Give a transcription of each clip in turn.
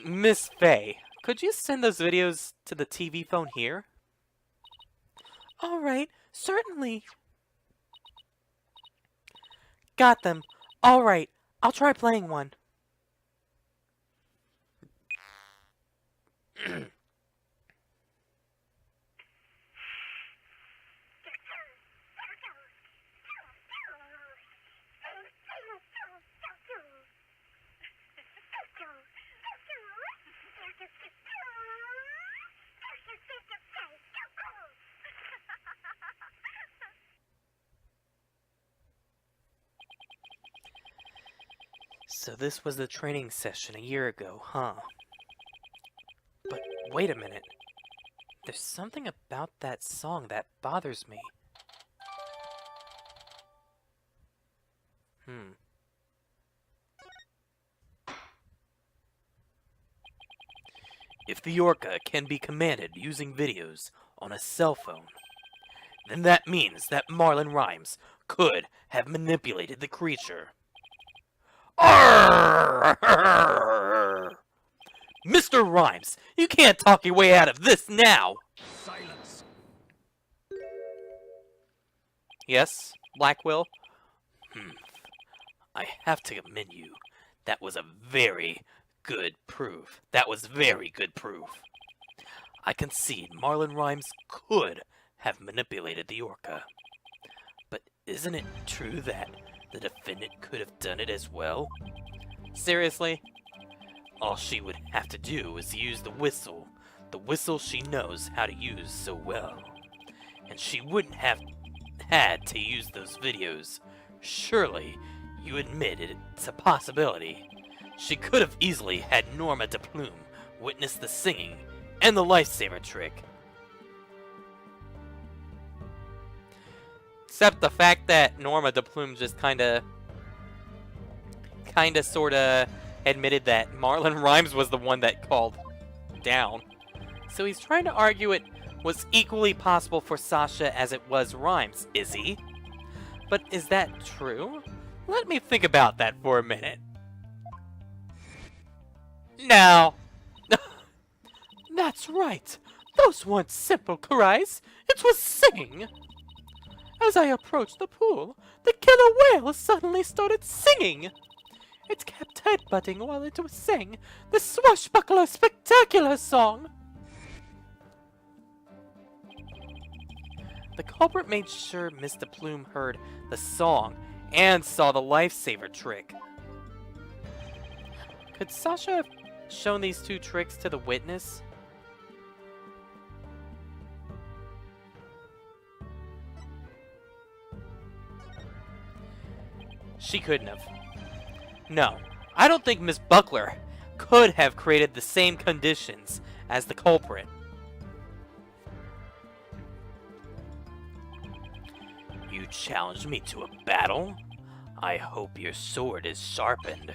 Miss Faye, could you send those videos to the TV phone here? All right, certainly. Got them. All right, I'll try playing one. So this was the training session a year ago, huh? But wait a minute. There's something about that song that bothers me. If the Orca can be commanded using videos on a cell phone, then that means that Marlon Rhymes could have manipulated the creature. Arrgh! Mr. Rhymes, you can't talk your way out of this now! Silence. Yes, Blackwell? I have to commend you. That was a very good proof. That was very good proof. I concede Marlon Rhymes could have manipulated the Orca. But isn't it true that the defendant could have done it as well? Seriously? All she would have to do is use the whistle she knows how to use so well. And she wouldn't have had to use those videos. Surely, you admit it's a possibility. She could have easily had Norma de Plume witness the singing and the lifesaver trick. Except the fact that Norma de Plume just kinda sorta admitted that Marlon Rhymes was the one that called down. So he's trying to argue it was equally possible for Sasha as it was Rhymes, is he? But is that true? Let me think about that for a minute. Now, That's right. Those weren't simple cries. It was singing. As I approached the pool, the killer whale suddenly started singing. It kept headbutting while it sang the swashbuckler spectacular song. the culprit made sure Miss de Plume heard the song and saw the lifesaver trick. Could Sasha have shown these two tricks to the witness? She couldn't have. No, I don't think Miss Buckler could have created the same conditions as the culprit. You challenged me to a battle? I hope your sword is sharpened.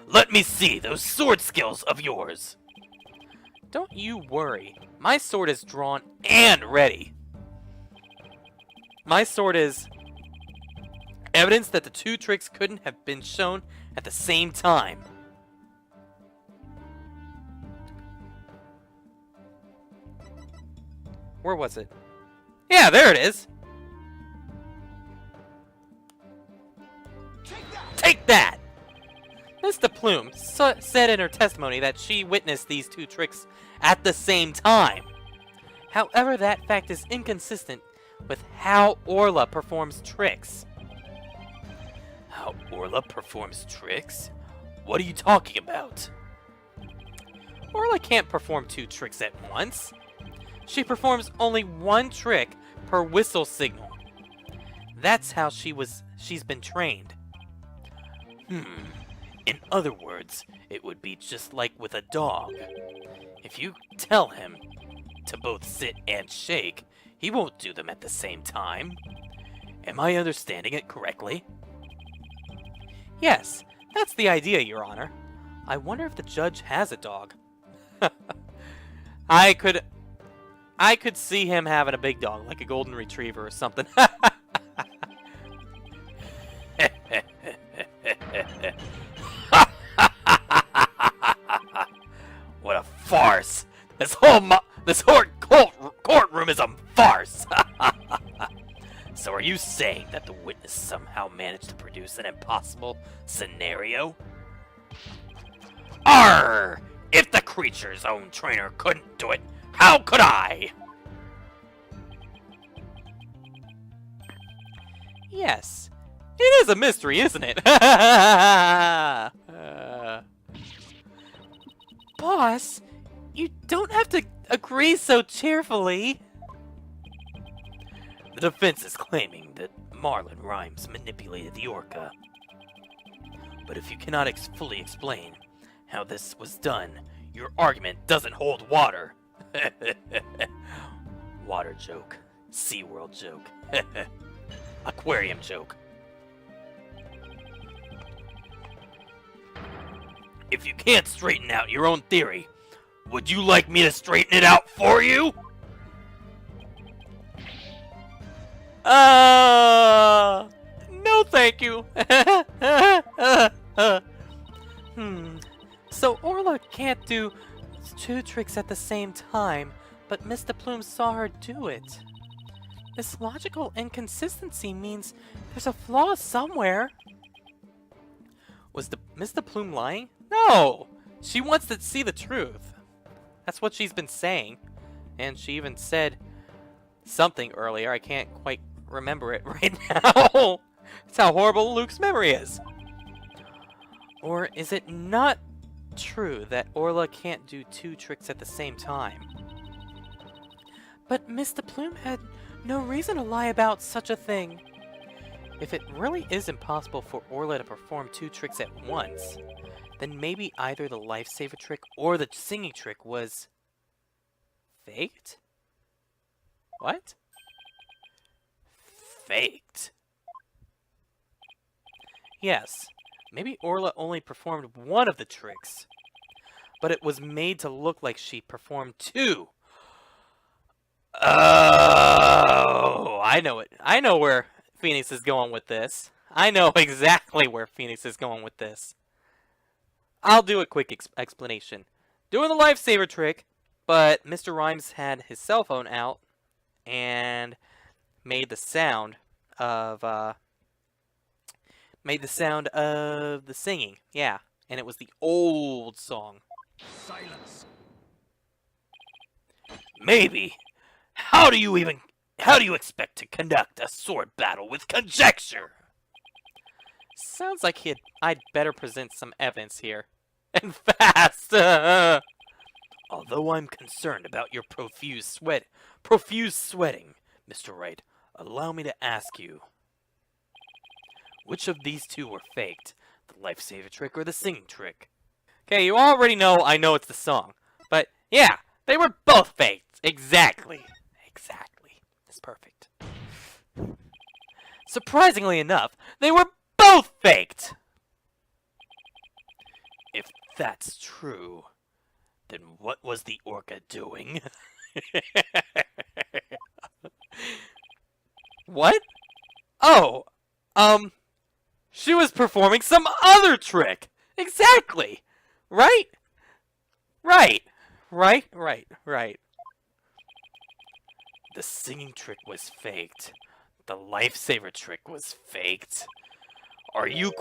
Let me see those sword skills of yours! Don't you worry. My sword is drawn and ready. My sword is evidence that the two tricks couldn't have been shown at the same time. Where was it? Yeah, there it is! Take that! Miss de Plume said in her testimony that she witnessed these two tricks at the same time. However, that fact is inconsistent with how Orla performs tricks. How Orla performs tricks? What are you talking about? Orla can't perform two tricks at once. She performs only one trick per whistle signal. That's how she's been trained. In other words, it would be just like with a dog. If you tell him to both sit and shake, he won't do them at the same time. Am I understanding it correctly? Yes, that's the idea, Your Honor. I wonder if the judge has a dog. I could see him having a big dog, like a golden retriever or something. farce. This whole courtroom is a farce. So are you saying that the witness somehow managed to produce an impossible scenario? Arr! If the creature's own trainer couldn't do it, how could I? Yes. It is a mystery, isn't it? Boss, you don't have to agree so cheerfully. The defense is claiming that Marlin Rhymes manipulated the orca. But if you cannot fully explain how this was done, your argument doesn't hold water. Water joke. SeaWorld joke. Aquarium joke. If you can't straighten out your own theory, would you like me to straighten it out for you? No thank you. So Orla can't do 2 tricks at the same time, but Mr. Plume saw her do it. This logical inconsistency means there's a flaw somewhere. Was Mr. Plume lying? No! She wants to see the truth. That's what she's been saying. And she even said something earlier. I can't quite remember it right now. That's how horrible Luke's memory is. Or is it not true that Orla can't do 2 tricks at the same time? But Mr. Plume had no reason to lie about such a thing. If it really is impossible for Orla to perform 2 tricks at once, then maybe either the lifesaver trick or the singing trick was faked? What? Faked? Yes, maybe Orla only performed one of the tricks, but it was made to look like she performed 2. Oh, I know it. I know where Phoenix is going with this. I know exactly where Phoenix is going with this. I'll do a quick explanation. Doing the lifesaver trick, but Mr. Rhymes had his cell phone out and made the sound of the singing. Yeah, and it was the old song. Silence. Maybe. How do you expect to conduct a sword battle with conjecture? Sounds like I'd better present some evidence here. And fast! Although I'm concerned about your profuse sweating, Mr. Wright, allow me to ask you, which of these 2 were faked? The lifesaver trick or the singing trick? Okay, you already know I know it's the song. But yeah, they were both faked. Exactly. Exactly. That's perfect. Surprisingly enough, they were both faked! If that's true, then what was the orca doing? What? Oh, she was performing some other trick! Exactly! Right? Right. The singing trick was faked. The lifesaver trick was faked. Are your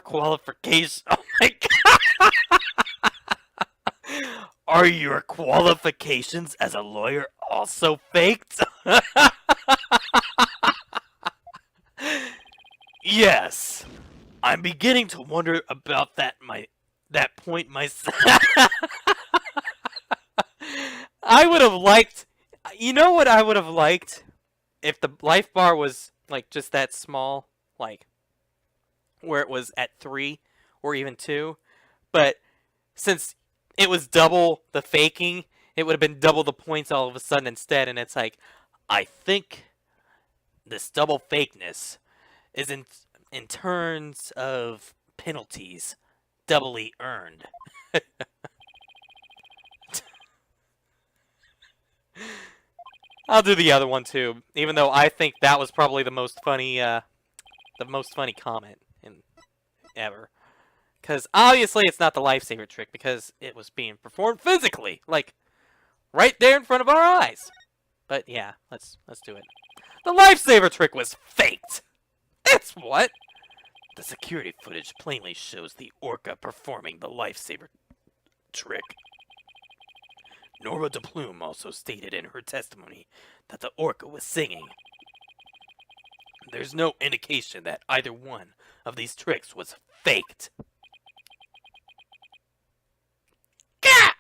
qualifications... Oh my god! Are your qualifications as a lawyer also faked? Yes. I'm beginning to wonder about that point myself. I would have liked... You know what I would have liked? If the life bar was, like, just that small, like, where it was at 3 or even 2. But since it was double the faking, it would have been double the points all of a sudden instead. And it's like, I think this double fakeness is in terms of penalties doubly earned. I'll do the other one too, even though I think that was probably the most funny comment ever. Because obviously it's not the lifesaver trick, because it was being performed physically, like right there in front of our eyes. But yeah, let's do it. The lifesaver trick was faked. That's what. The security footage plainly shows the orca performing the lifesaver trick. Nora de Plume also stated in her testimony that the orca was singing. There's no indication that either one of these tricks was faked. Gah!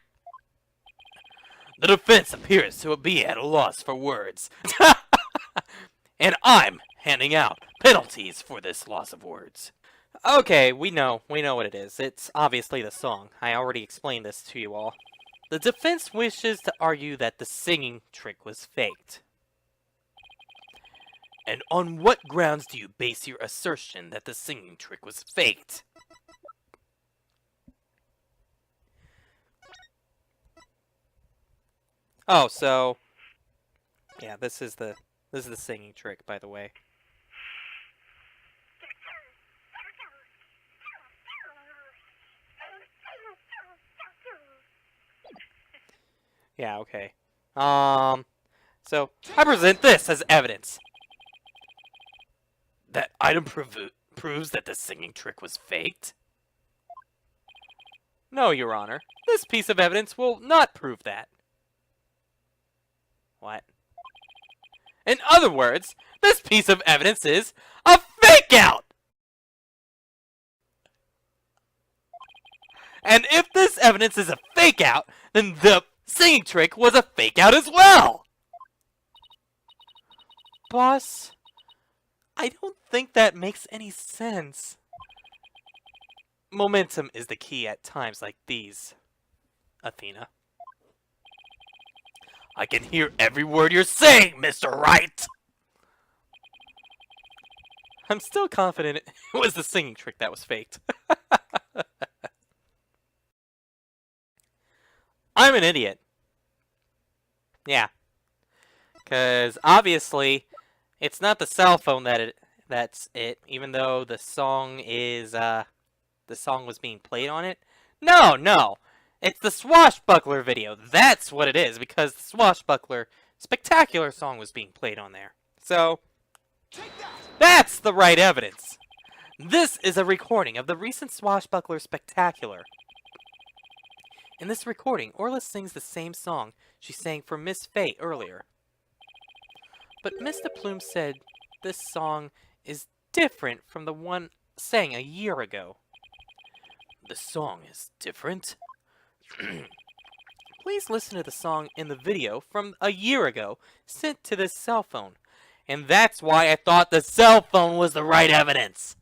The defense appears to be at a loss for words. And I'm handing out penalties for this loss of words. Okay, we know what it is. It's obviously the song. I already explained this to you all. The defense wishes to argue that the singing trick was faked. And on what grounds do you base your assertion that the singing trick was faked? Oh, so yeah, this is the singing trick, by the way. Yeah, okay. So I present this as evidence. That item proves that the singing trick was faked? No, Your Honor. This piece of evidence will not prove that. What? In other words, this piece of evidence is a fake out! And if this evidence is a fake out, then the singing trick was a fake out as well! Boss, I don't think that makes any sense. Momentum is the key at times like these, Athena. I can hear every word you're saying, Mr. Wright! I'm still confident it was the singing trick that was faked. I'm an idiot. Yeah. Because obviously, it's not the cell phone that's it, even though the song is, the song was being played on it. No! It's the Swashbuckler video. That's what it is, because the Swashbuckler Spectacular song was being played on there. So, that's the right evidence. This is a recording of the recent Swashbuckler Spectacular. In this recording, Orla sings the same song she sang for Miss Faye earlier. But Mr. Plume said this song is different from the one sang a year ago. The song is different? Please listen to the song in the video from a year ago sent to this cell phone. And that's why I thought the cell phone was the right evidence.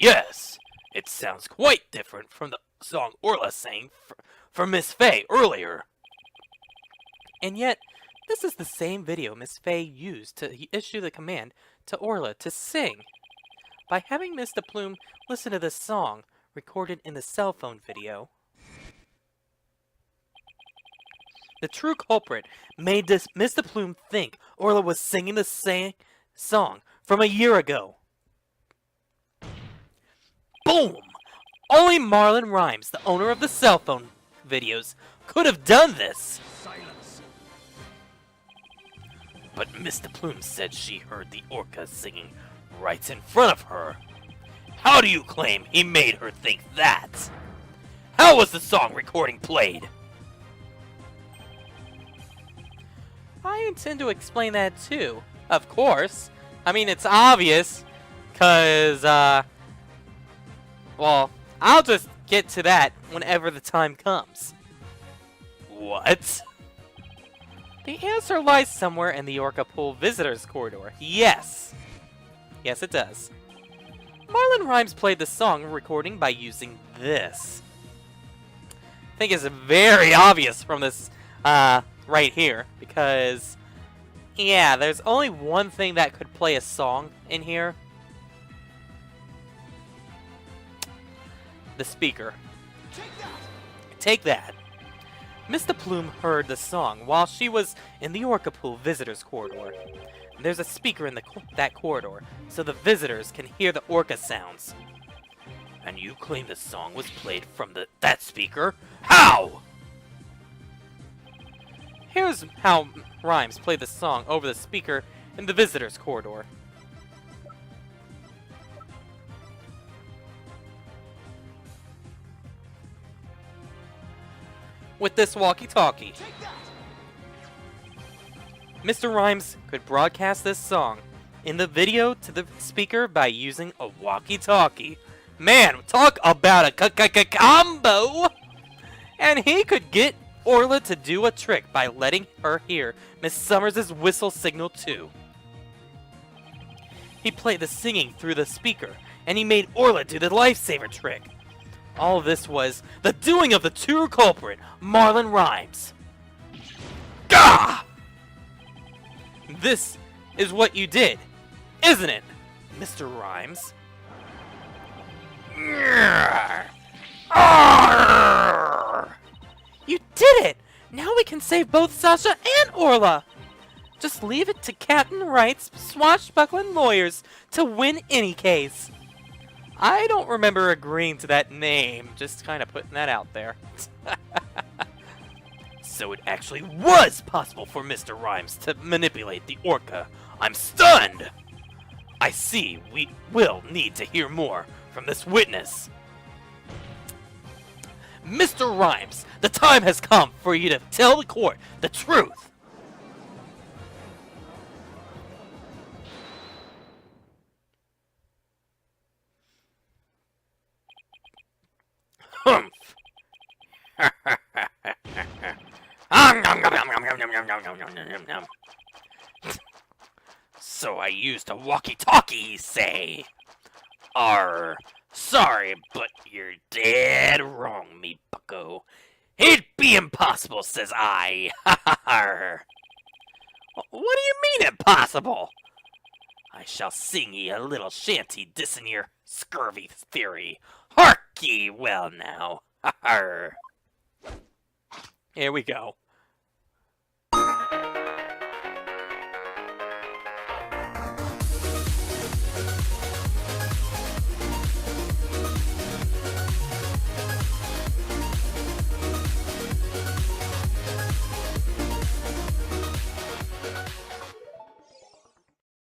Yes, it sounds quite different from the song Orla sang for Miss Faye earlier. And yet, this is the same video Miss Faye used to issue the command to Orla to sing. By having Mr. Plume listen to this song, recorded in the cell phone video, the true culprit made Mr. Plume think Orla was singing the same song from a year ago. Boom! Only Marlon Rhymes, the owner of the cell phone videos, could have done this. Silence. But Mr. Plume said she heard the orca singing right in front of her. How do you claim he made her think that? How was the song recording played? I intend to explain that too, of course. I mean, it's obvious, because, well, I'll just get to that whenever the time comes. What? The answer lies somewhere in the Orca Pool Visitors Corridor. Yes! Yes, it does. Marlon Rhymes played the song recording by using this. I think it's very obvious from this, right here, because Yeah, there's only one thing that could play a song in here. The speaker. Take that. Mr. Plume heard the song while she was in the Orca Pool visitors corridor. There's a speaker in that corridor, so the visitors can hear the orca sounds. And you claim the song was played from that speaker? How? Here's how Rhymes played the song over the speaker in the visitors corridor. With this walkie-talkie. Mr. Rhymes could broadcast this song in the video to the speaker by using a walkie-talkie. Man, talk about a combo! And he could get Orla to do a trick by letting her hear Miss Summers' whistle signal too. He played the singing through the speaker, and he made Orla do the lifesaver trick. All this was the doing of the true culprit, Marlin Rhymes. Gah! This is what you did, isn't it, Mr. Rhymes? You did it! Now we can save both Sasha and Orla! Just leave it to Captain Wright's swashbuckling lawyers to win any case. I don't remember agreeing to that name, just kind of putting that out there. So it actually was possible for Mr. Rhymes to manipulate the orca. I'm stunned! I see we will need to hear more from this witness. Mr. Rhymes, the time has come for you to tell the court the truth. Humph. So I used a walkie-talkie, say? Sorry, but you're dead wrong, me bucko. It'd be impossible, says I. What do you mean impossible? I shall sing ye a little shanty dissing your scurvy theory. Hark ye well now. Here we go.